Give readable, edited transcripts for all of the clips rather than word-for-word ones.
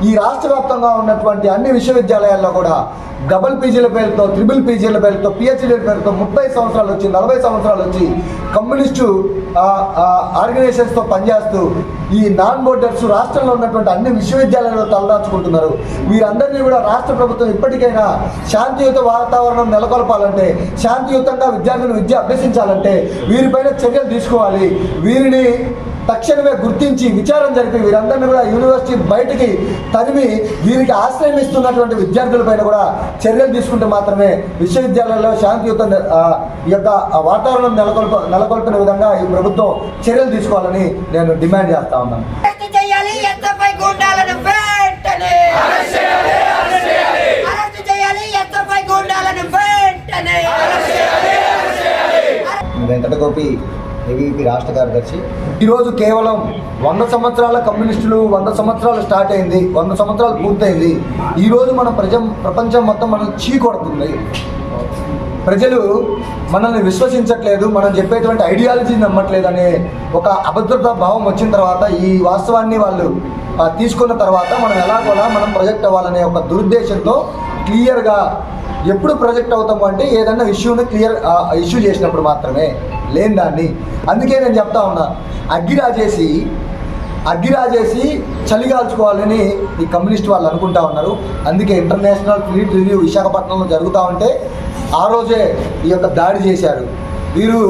ఈ రాష్ట్ర వ్యాప్తంగా ఉన్నటువంటి అన్ని విశ్వవిద్యాలయాల్లో కూడా డబుల్ పీజీల పేరుతో, ట్రిపుల్ పీజీల పేరుతో, పిహెచ్డీల పేరుతో 30 సంవత్సరాలు వచ్చి 40 సంవత్సరాలు వచ్చి కమ్యూనిస్టు ఆర్గనైజేషన్స్తో పనిచేస్తూ ఈ నాన్ బోర్డర్స్ రాష్ట్రంలో ఉన్నటువంటి అన్ని విశ్వవిద్యాలయాల్లో తలదాచుకుంటున్నారు. వీరందరినీ కూడా రాష్ట్ర ప్రభుత్వం ఇప్పటికైనా శాంతియుత వాతావరణం నెలకొల్పాలంటే, శాంతియుతంగా విద్యార్థులు విద్య అభ్యసించాలంటే వీరిపైన చర్యలు తీసుకోవాలి. వీరిని తక్షణమే గుర్తించి విచారణ జరిపి వీరందరినీ కూడా యూనివర్సిటీ బయటికి తరిమి వీరికి ఆశ్రయం ఇస్తున్నటువంటి విద్యార్థులపైన కూడా చర్యలు తీసుకుంటే మాత్రమే విశ్వవిద్యాలయాల్లో శాంతియుత ఈ యొక్క వాతావరణం నెలకొల్పిన విధంగా ఈ ప్రభుత్వం చర్యలు తీసుకోవాలని నేను డిమాండ్ చేస్తా ఉన్నాను. వెంకటగోపి ఏబీవీపీ రాష్ట్ర కార్యదర్శి. ఈరోజు కేవలం 100 సంవత్సరాల కమ్యూనిస్టులు 100 సంవత్సరాలు స్టార్ట్ అయింది, 100 సంవత్సరాలు పూర్తయింది. ఈరోజు మన ప్రపంచం మొత్తం మనల్ని చీకొడుతుంది. ప్రజలు మనల్ని విశ్వసించట్లేదు, మనం చెప్పేటువంటి ఐడియాలజీ నమ్మట్లేదు అనే ఒక అభద్రతా భావం వచ్చిన తర్వాత, ఈ వాస్తవాన్ని వాళ్ళు తీసుకున్న తర్వాత మనం ఎలాగోలా మనం ప్రొజెక్ట్ అవ్వాలనే ఒక దురుద్దేశంతో క్లియర్గా ఎప్పుడు ప్రొజెక్ట్ అవుతాము అంటే ఏదన్నా ఇష్యూని ఇష్యూ చేసినప్పుడు మాత్రమే, లేని దాన్ని. అందుకే నేను చెప్తా ఉన్నా, అగ్గిరాజేసి చలిగాల్చుకోవాలని ఈ కమ్యూనిస్ట్ వాళ్ళు అనుకుంటా ఉన్నారు. అందుకే ఇంటర్నేషనల్ ఫ్లీట్ రివ్యూ విశాఖపట్నంలో జరుగుతూ ఉంటే ఆ రోజే ఈ యొక్క దాడి చేశారు. వీరు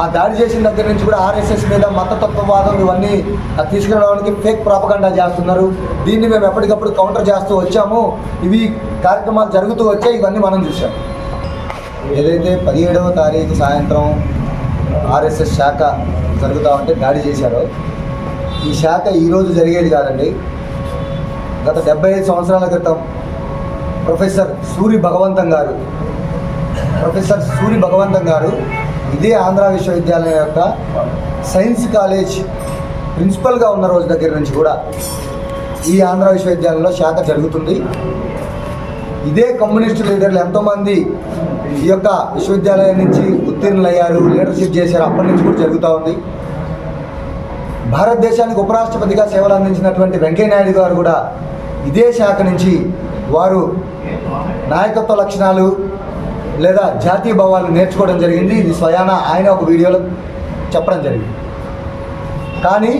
ఆ దాడి చేసిన దగ్గర నుంచి కూడా ఆర్ఎస్ఎస్ మీద మతతత్వవాదం ఇవన్నీ తీసుకురావడానికి ఫేక్ ప్రాపగండా చేస్తున్నారు. దీన్ని మేము ఎప్పటికప్పుడు కౌంటర్ చేస్తూ వచ్చాము. ఇవి కార్యక్రమాలు జరుగుతూ వచ్చాయి, ఇవన్నీ మనం చూసాం. ఏదైతే 17వ తారీఖు సాయంత్రం ఆర్ఎస్ఎస్ శాఖ జరుగుతూ ఉంటే దాడి చేశారో, ఈ శాఖ ఈరోజు జరిగేది కాదండి. గత 75 సంవత్సరాల క్రితం ప్రొఫెసర్ సూరి భగవంతం గారు ఇదే ఆంధ్ర విశ్వవిద్యాలయం యొక్క సైన్స్ కాలేజ్ ప్రిన్సిపల్గా ఉన్న రోజు దగ్గర నుంచి కూడా ఈ ఆంధ్ర విశ్వవిద్యాలయంలో శాఖ జరుగుతుంది. ఇదే కమ్యూనిస్టు లీడర్లు ఎంతోమంది ఈ యొక్క విశ్వవిద్యాలయం నుంచి ఉత్తీర్ణులయ్యారు, లీడర్షిప్ చేశారు. అప్పటి నుంచి కూడా జరుగుతూ ఉంది. భారతదేశానికి ఉపరాష్ట్రపతిగా సేవలు అందించినటువంటి వెంకయ్యనాయుడు గారు కూడా ఇదే శాఖ నుంచి వారు నాయకత్వ లక్షణాలు లేదా జాతీయ భావాలు నేర్చుకోవడం జరిగింది. ఇది స్వయాన ఆయన ఒక వీడియోలో చెప్పడం జరిగింది. కానీ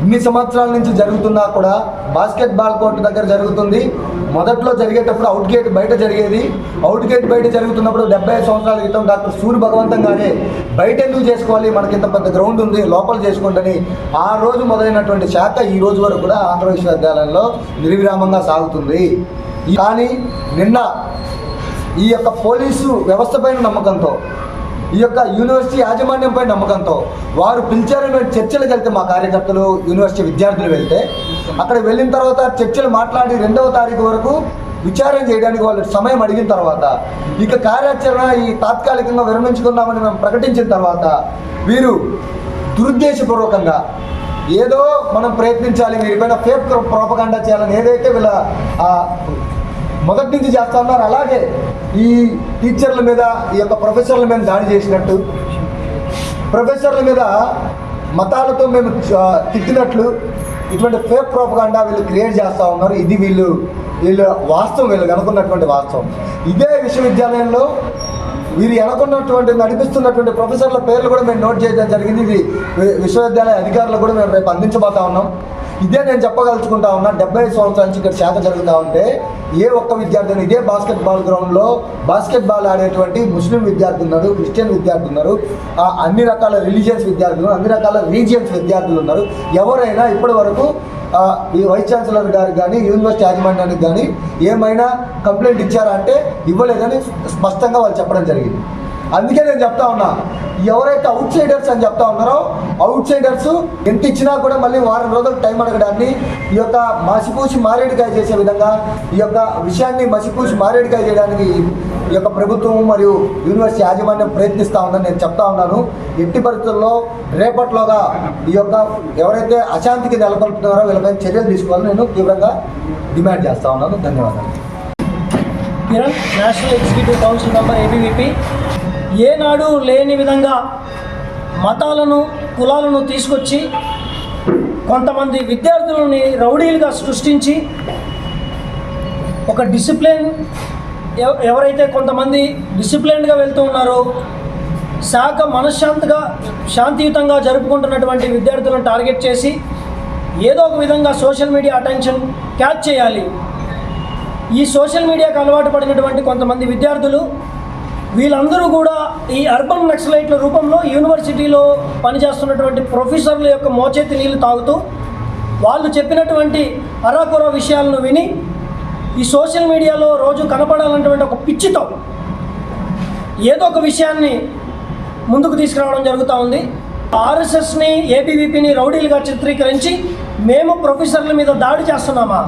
ఇన్ని సంవత్సరాల నుంచి జరుగుతున్నా కూడా బాస్కెట్బాల్ కోర్టు దగ్గర జరుగుతుంది. మొదట్లో జరిగేటప్పుడు అవుట్ గేట్ బయట జరిగేది. అవుట్ గేట్ బయట జరుగుతున్నప్పుడు 75 సంవత్సరాల క్రితం డాక్టర్ సూరి భగవంతం గారే బయట ఎందుకు చేసుకోవాలి, మనకి ఇంత పెద్ద గ్రౌండ్ ఉంది, లోపల చేసుకోండి ఆ రోజు మొదలైనటువంటి శాఖ ఈ రోజు వరకు కూడా ఆంధ్ర విశ్వవిద్యాలయంలో నిర్విరామంగా సాగుతుంది. కానీ నిన్న ఈ యొక్క పోలీసు వ్యవస్థ పైన నమ్మకంతో, ఈ యొక్క యూనివర్సిటీ యాజమాన్యంపై నమ్మకంతో వారు పిలిచారని చర్చలకు వెళ్తే, మా కార్యకర్తలు యూనివర్సిటీ విద్యార్థులు వెళ్తే, అక్కడ వెళ్ళిన తర్వాత చర్చలు మాట్లాడి 2వ తారీఖు వరకు విచారణ చేయడానికి వాళ్ళు సమయం అడిగిన తర్వాత, ఇక కార్యాచరణ ఈ తాత్కాలికంగా విరమించుకున్నామని మేము ప్రకటించిన తర్వాత వీరు దురుద్దేశపూర్వకంగా ఏదో మనం ప్రయత్నించాలి, వీరిపైన ఫేక్ ప్రోపగండా చేయాలని ఏదైతే వీళ్ళ మొదటి నుంచి చేస్తా ఉన్నారు, అలాగే ఈ టీచర్ల మీద, ఈ యొక్క ప్రొఫెసర్ల మీద దాడి చేసినట్టు, ప్రొఫెసర్ల మీద మతాలతో మేము తిట్టినట్లు ఇటువంటి ఫేక్ ప్రోపగండా వీళ్ళు క్రియేట్ చేస్తూ ఉన్నారు. ఇది వీళ్ళు వాస్తవం, వీళ్ళు అనుకున్నటువంటి వాస్తవం. ఇదే విశ్వవిద్యాలయంలో వీరు అనుకున్నటువంటి నడిపిస్తున్నటువంటి ప్రొఫెసర్ల పేర్లు కూడా మేము నోట్ చేయడం జరిగింది. ఇది విశ్వవిద్యాలయ అధికారులు కూడా మేము రేపు అందించబోతా ఉన్నాం. ఇదే నేను చెప్పగలుచుకుంటా ఉన్నా. 75 సంవత్సరాల నుంచి ఇక్కడ శాఖ జరుగుతూ ఉంటే ఏ ఒక్క విద్యార్థిని, ఇదే బాస్కెట్బాల్ గ్రౌండ్లో బాస్కెట్బాల్ ఆడేటువంటి ముస్లిం విద్యార్థులు ఉన్నారు, క్రిస్టియన్ విద్యార్థులు ఉన్నారు, అన్ని రకాల రిలీజియన్స్ విద్యార్థులు, అన్ని రకాల రీజియన్స్ విద్యార్థులు ఉన్నారు. ఎవరైనా ఇప్పటి వరకు ఈ వైస్ ఛాన్సలర్ గారికి కానీ యూనివర్సిటీ యాజమాన్యానికి కానీ ఏమైనా కంప్లైంట్ ఇచ్చారా అంటే ఇవ్వలేదని స్పష్టంగా వాళ్ళు చెప్పడం జరిగింది. అందుకే నేను చెప్తా ఉన్నా, ఎవరైతే అవుట్ సైడర్స్ అని చెప్తా ఉన్నారో, అవుట్ సైడర్స్ ఎంత ఇచ్చినా కూడా మళ్ళీ వారం రోజులు టైం అడగడాన్ని, ఈ యొక్క మసిపూసి మారేడుకాయ చేసే విధంగా ఈ యొక్క విషయాన్ని మసిపూసి మారేడుకాయ చేయడానికి ఈ యొక్క ప్రభుత్వం మరియు యూనివర్సిటీ యాజమాన్యం ప్రయత్నిస్తూ ఉందని నేను చెప్తా ఉన్నాను. ఎట్టి పరిస్థితుల్లో రేపట్లోగా ఈ యొక్క ఎవరైతే అశాంతికి నెలకొల్పుతున్నారో వీళ్ళపై చర్యలు తీసుకోవాలని నేను తీవ్రంగా డిమాండ్ చేస్తా ఉన్నాను. ధన్యవాదాలు. National executive council member ABVP. ఏనాడు లేని విధంగా మతాలను కులాలను తీసుకొచ్చి కొంతమంది విద్యార్థులని రౌడీలుగా సృష్టించి ఒక డిసిప్లిన్ ఎవరైతే కొంతమంది డిసిప్లిన్డ్గా వెళ్తూ ఉన్నారో శాఖ మనశ్శాంతిగా శాంతియుతంగా జరుపుకుంటున్నటువంటి విద్యార్థులను టార్గెట్ చేసి ఏదో ఒక విధంగా సోషల్ మీడియా అటెన్షన్ క్యాచ్ చేయాలి. ఈ సోషల్ మీడియాకు అలవాటు పడినటువంటి కొంతమంది విద్యార్థులు వీళ్ళందరూ కూడా ఈ అర్బన్ నక్సలైట్ల రూపంలో యూనివర్సిటీలో పనిచేస్తున్నటువంటి ప్రొఫెసర్ల యొక్క మోచేతి నీళ్లు తాగుతూ వాళ్ళు చెప్పినటువంటి అరాకొర విషయాలను విని ఈ సోషల్ మీడియాలో రోజు కనపడాలన్నటువంటి ఒక పిచ్చితో ఏదో ఒక విషయాన్ని ముందుకు తీసుకురావడం జరుగుతూ ఉంది. ఆర్ఎస్ఎస్ని ఏబీవీపీని రౌడీలుగా చిత్రీకరించి మేము ప్రొఫెసర్ల మీద దాడి చేస్తున్నామా?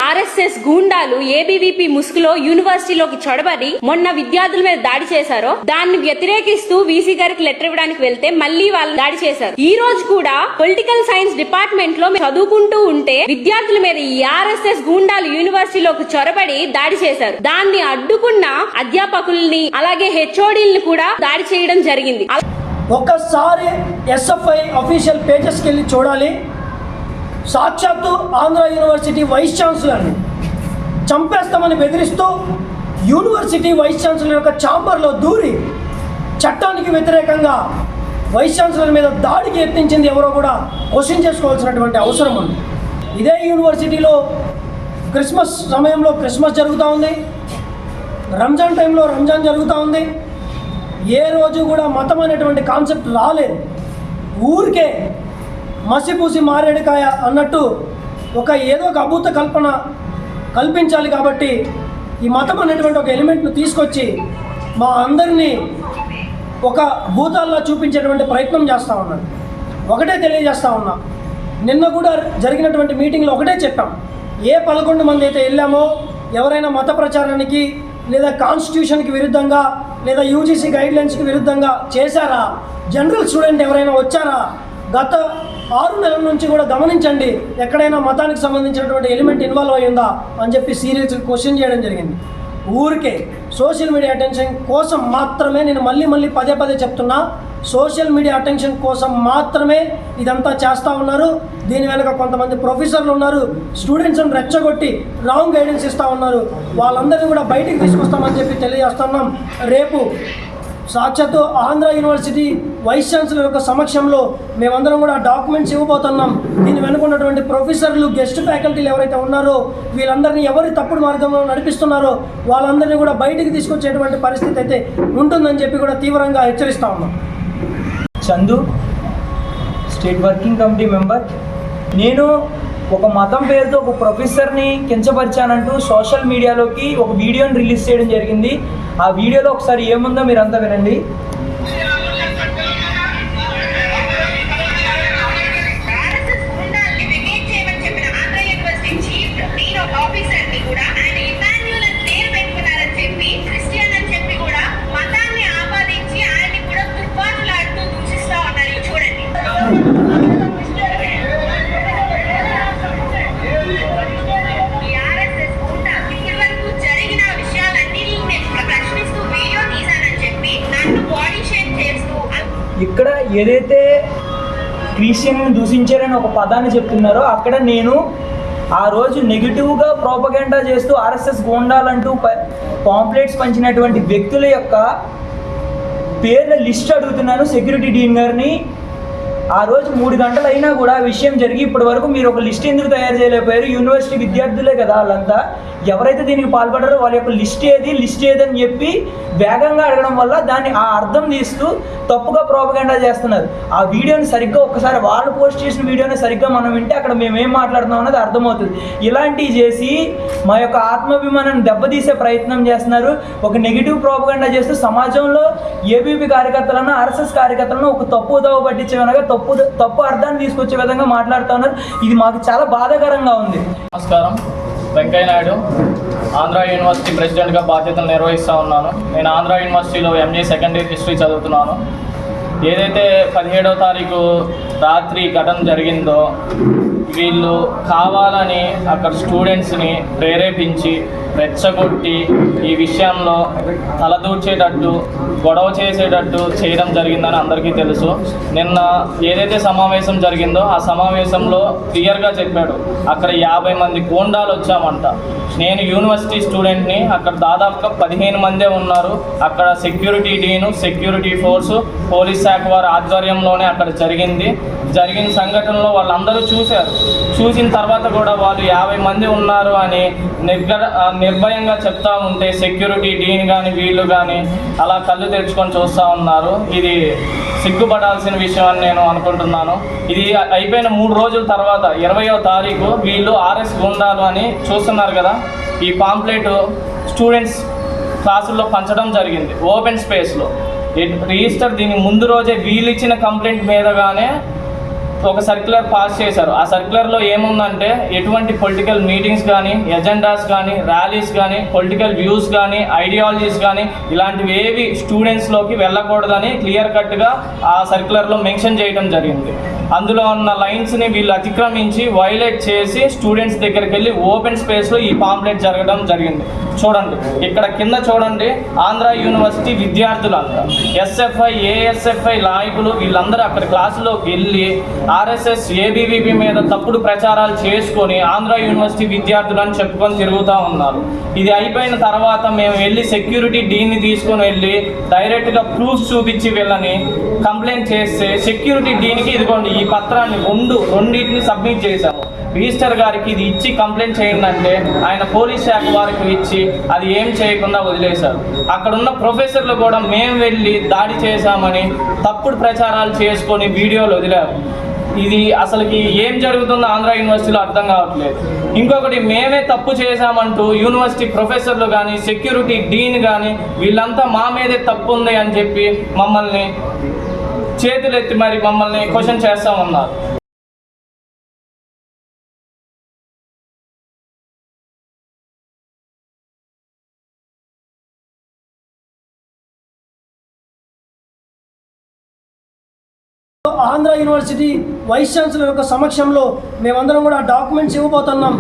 ఆర్ఎస్ఎస్ గూండాలు ఏబీవీపీ ముసుగులో యూనివర్సిటీలోకి చొరబడి మొన్న విద్యార్థుల మీద దాడి చేశారో దాన్ని వ్యతిరేకిస్తూ వీసీ గారికి లెటర్ ఇవ్వడానికి వెళ్తే మళ్ళీ వాళ్ళు దాడి చేశారు. ఈ రోజు కూడా పొలిటికల్ సైన్స్ డిపార్ట్మెంట్ లో చదువుకుంటూ ఉంటే విద్యార్థుల మీద ఈ ఆర్ఎస్ఎస్ గూండాలు యూనివర్సిటీలోకి చొరబడి దాడి చేశారు. దాన్ని అడ్డుకున్న అధ్యాపకుల్ని అలాగే హెచ్ఓడీల్ని కూడా దాడి చేయడం జరిగింది. ఒక్కసారి ఎస్ఎఫ్ఐ అఫీషియల్ పేజెస్కి వెళ్ళి చూడాలి. సాక్షాత్తు ఆంధ్ర యూనివర్సిటీ వైస్ ఛాన్సలర్ని చంపేస్తామని బెదిరిస్తూ యూనివర్సిటీ వైస్ ఛాన్సలర్ యొక్క ఛాంబర్లో దూరి చట్టానికి వ్యతిరేకంగా వైస్ ఛాన్సలర్ మీద దాడికి యత్నించింది ఎవరో కూడా క్వశ్చన్ చేసుకోవాల్సినటువంటి అవసరం ఉంది. ఇదే యూనివర్సిటీలో క్రిస్మస్ సమయంలో క్రిస్మస్ జరుగుతూ ఉంది, రంజాన్ టైంలో రంజాన్ జరుగుతూ ఉంది. ఏ రోజు కూడా మతం అనేటువంటి కాన్సెప్ట్ రాలేదు. ఊరికే మసిపూసి మారేడుకాయ అన్నట్టు ఏదో ఒక అభూత కల్పన కల్పించాలి. కాబట్టి ఈ మతం అనేటువంటి ఒక ఎలిమెంట్ను తీసుకొచ్చి మా అందరినీ ఒక భూతాల్లో చూపించేటువంటి ప్రయత్నం చేస్తూ ఉన్నాను. ఒకటే తెలియజేస్తూ ఉన్నా, నిన్న కూడా జరిగినటువంటి మీటింగ్లో ఒకటే చెప్పాం. ఏ 11 మంది అయితే వెళ్ళామో ఎవరైనా మత ప్రచారానికి లేదా కాన్స్టిట్యూషన్కి విరుద్ధంగా లేదా యూజీసీ గైడ్లైన్స్కి విరుద్ధంగా చేశారా, జనరల్ స్టూడెంట్ ఎవరైనా వచ్చారా, గత 6 నెలల నుంచి కూడా గమనించండి ఎక్కడైనా మతానికి సంబంధించినటువంటి ఎలిమెంట్ ఇన్వాల్వ్ అయ్యిందా అని చెప్పి సీరియస్ క్వశ్చన్ చేయడం జరిగింది. ఊరికే సోషల్ మీడియా అటెన్షన్ కోసం మాత్రమే, నేను మళ్ళీ పదే చెప్తున్నా, సోషల్ మీడియా అటెన్షన్ కోసం మాత్రమే ఇదంతా చేస్తూ ఉన్నారు. దీని వెనక కొంతమంది ప్రొఫెసర్లు ఉన్నారు, స్టూడెంట్స్ని రెచ్చగొట్టి రాంగ్ గైడెన్స్ ఇస్తూ ఉన్నారు. వాళ్ళందరినీ కూడా బయటికి తీసుకొస్తామని చెప్పి తెలియజేస్తున్నాం. రేపు సాక్షాత్తు ఆంధ్ర యూనివర్సిటీ వైస్ ఛాన్సలర్ యొక్క సమక్షంలో మేమందరం కూడా డాక్యుమెంట్స్ ఇవ్వబోతున్నాం. దీని వెనుకున్నటువంటి ప్రొఫెసర్లు, గెస్ట్ ఫ్యాకల్టీలు ఎవరైతే ఉన్నారో వీళ్ళందరినీ ఎవరి తప్పుడు మార్గంలో నడిపిస్తున్నారో వాళ్ళందరినీ కూడా బయటికి తీసుకొచ్చేటువంటి పరిస్థితి అయితే ఉంటుందని చెప్పి కూడా తీవ్రంగా హెచ్చరిస్తూ ఉన్నాం. Chandu, state working committee member. నేను ఒక మతం పేరుతో ఒక ప్రొఫెసర్ని కించపరిచానంటూ సోషల్ మీడియాలోకి ఒక వీడియోని రిలీజ్ చేయడం జరిగింది. ఆ వీడియోలో ఒకసారి ఏముందో మీరంతా వినండి. ఇక్కడ ఏదైతే క్రిస్టియన్ని దూషించారని ఒక పదాన్ని చెప్తున్నారో అక్కడ నేను ఆ రోజు నెగిటివ్గా ప్రోపగెండా చేస్తూ ఆర్ఎస్ఎస్ గూండాలంటూ పాంప్లెట్స్ పంచినటువంటి వ్యక్తుల యొక్క పేర్ల లిస్ట్ అడుగుతున్నాను సెక్యూరిటీ డీన్ గారిని. ఆ రోజు 3 గంటలు అయినా కూడా విషయం జరిగి ఇప్పటి వరకు మీరు ఒక లిస్ట్ ఎందుకు తయారు చేయలేకపోయారు? యూనివర్సిటీ విద్యార్థులే కదా వాళ్ళంతా, ఎవరైతే దీనికి పాల్పడారో వాళ్ళ యొక్క లిస్ట్ ఏది అని చెప్పి వేగంగా అడగడం వల్ల దాన్ని ఆ అర్థం తీస్తూ తప్పుగా ప్రోపగెండా చేస్తున్నారు. ఆ వీడియోని సరిగ్గా ఒక్కసారి వాళ్ళు పోస్ట్ చేసిన వీడియోని సరిగ్గా మనం వింటే అక్కడ మేమేం మాట్లాడుతున్నాం అన్నది అర్థమవుతుంది. ఇలాంటివి చేసి మా యొక్క ఆత్మాభిమానాన్ని దెబ్బతీసే ప్రయత్నం చేస్తున్నారు. ఒక నెగిటివ్ ప్రోపగెండా చేస్తూ సమాజంలో ఏబీపీ కార్యకర్తలను, ఆర్ఎస్ఎస్ కార్యకర్తలను ఒక తప్పు దోవ పట్టించే విధంగా తప్పు అర్థాన్ని తీసుకొచ్చే విధంగా మాట్లాడుతూ ఉన్నారు. ఇది మాకు చాలా బాధాకరంగా ఉంది. నమస్కారం, వెంకయ్య నాయుడు, ఆంధ్ర యూనివర్సిటీ ప్రెసిడెంట్గా బాధ్యతలు నిర్వహిస్తూ ఉన్నాను. నేను ఆంధ్ర యూనివర్సిటీలో ఎంఏ సెకండ్ ఇయర్ హిస్టరీ చదువుతున్నాను. ఏదైతే 17వ తారీఖు రాత్రి ఘటన జరిగిందో వీళ్ళు కావాలని అక్కడ స్టూడెంట్స్ని ప్రేరేపించి రెచ్చగొట్టి ఈ విషయంలో తలదూర్చేటట్టు గొడవ చేసేటట్టు చేయడం జరిగిందని అందరికీ తెలుసు. నిన్న ఏదైతే సమావేశం జరిగిందో ఆ సమావేశంలో క్లియర్గా చెప్పాడు, అక్కడ 50 మంది గూండాలు వచ్చామంట. నేను యూనివర్సిటీ స్టూడెంట్ని, అక్కడ దాదాపుగా 15 మందే ఉన్నారు. అక్కడ సెక్యూరిటీ డీను, సెక్యూరిటీ ఫోర్సు, పోలీస్ శాఖ వారి ఆధ్వర్యంలోనే అక్కడ జరిగిన సంఘటనలో వాళ్ళందరూ చూశారు. చూసిన తర్వాత కూడా వాళ్ళు 50 మంది ఉన్నారు అని నిర్భయంగా చెప్తా ఉంటే సెక్యూరిటీ డీన్ కానీ వీళ్ళు కానీ అలా కళ్ళు తెరుచుకొని చూస్తూ ఉన్నారు. ఇది సిగ్గుపడాల్సిన విషయం అని నేను అనుకుంటున్నాను. ఇది అయిపోయిన 3 రోజుల తర్వాత 20వ తారీఖు వీళ్ళు ఆర్ఎస్ గుండాలు అని చూస్తున్నారు కదా, ఈ పాంప్లెట్ స్టూడెంట్స్ క్లాసుల్లో పంచడం జరిగింది ఓపెన్ స్పేస్లో. రిజిస్టర్ దీని ముందు రోజే వీళ్ళు ఇచ్చిన కంప్లైంట్ మీదగానే ఒక సర్క్యులర్ పాస్ చేశారు. ఆ సర్క్యులర్లో ఏముందంటే ఎటువంటి పొలిటికల్ మీటింగ్స్ కానీ, ఎజెండాస్ కానీ, ర్యాలీస్ కానీ, పొలిటికల్ వ్యూస్ కానీ, ఐడియాలజీస్ కానీ ఇలాంటివి ఏవి స్టూడెంట్స్లోకి వెళ్ళకూడదని క్లియర్ కట్గా ఆ సర్క్యులర్లో మెన్షన్ చేయడం జరిగింది. అందులో ఉన్న లైన్స్ని వీళ్ళు అతిక్రమించి వైలేట్ చేసి స్టూడెంట్స్ దగ్గరికి వెళ్ళి ఓపెన్ స్పేస్లో ఈ పాంప్లెట్ జరగడం జరిగింది. చూడండి ఇక్కడ కింద చూడండి, ఆంధ్ర యూనివర్సిటీ విద్యార్థులంతా ఎస్ఎఫ్ఐ, ఏఎస్ఎఫ్ఐ నాయకులు వీళ్ళందరూ అక్కడ క్లాసులోకి వెళ్ళి ఆర్ఎస్ఎస్, ఏబీవీపీ మీద తప్పుడు ప్రచారాలు చేసుకొని ఆంధ్ర యూనివర్సిటీ విద్యార్థులు అని చెప్పుకొని తిరుగుతూ ఉన్నారు. ఇది అయిపోయిన తర్వాత మేము వెళ్ళి సెక్యూరిటీ డీన్ని తీసుకొని వెళ్ళి డైరెక్ట్గా ప్రూఫ్స్ చూపించి వీళ్ళని కంప్లైంట్ చేస్తే సెక్యూరిటీ డీన్కి ఇదిగోండి ఈ పత్రాన్ని రెండింటిని సబ్మిట్ చేశాము. రిజిస్టర్ గారికి ఇది ఇచ్చి కంప్లైంట్ చేయండి అంటే ఆయన పోలీస్ శాఖ వారికి ఇచ్చి అది ఏం చేయకుండా వదిలేశారు. అక్కడున్న ప్రొఫెసర్లు కూడా మేము వెళ్ళి దాడి చేశామని తప్పుడు ప్రచారాలు చేసుకొని వీడియోలు వదిలారు. ఇది అసలుకి ఏం జరుగుతుందో ఆంధ్ర యూనివర్సిటీలో అర్థం కావట్లేదు. ఇంకొకటి, మేమే తప్పు చేశామంటూ యూనివర్సిటీ ప్రొఫెసర్లు కానీ, సెక్యూరిటీ డీన్ కానీ వీళ్ళంతా మా మీదే తప్పు ఉంది అని చెప్పి మమ్మల్ని చేతులెత్తి మరి మమ్మల్ని క్వశ్చన్ చేస్తామన్నారు. ఆంధ్ర యూనివర్సిటీ వైస్ ఛాన్సలర్ యొక్క సమక్షంలో మేమందరం కూడా డాక్యుమెంట్స్ ఇవ్వబోతున్నాం.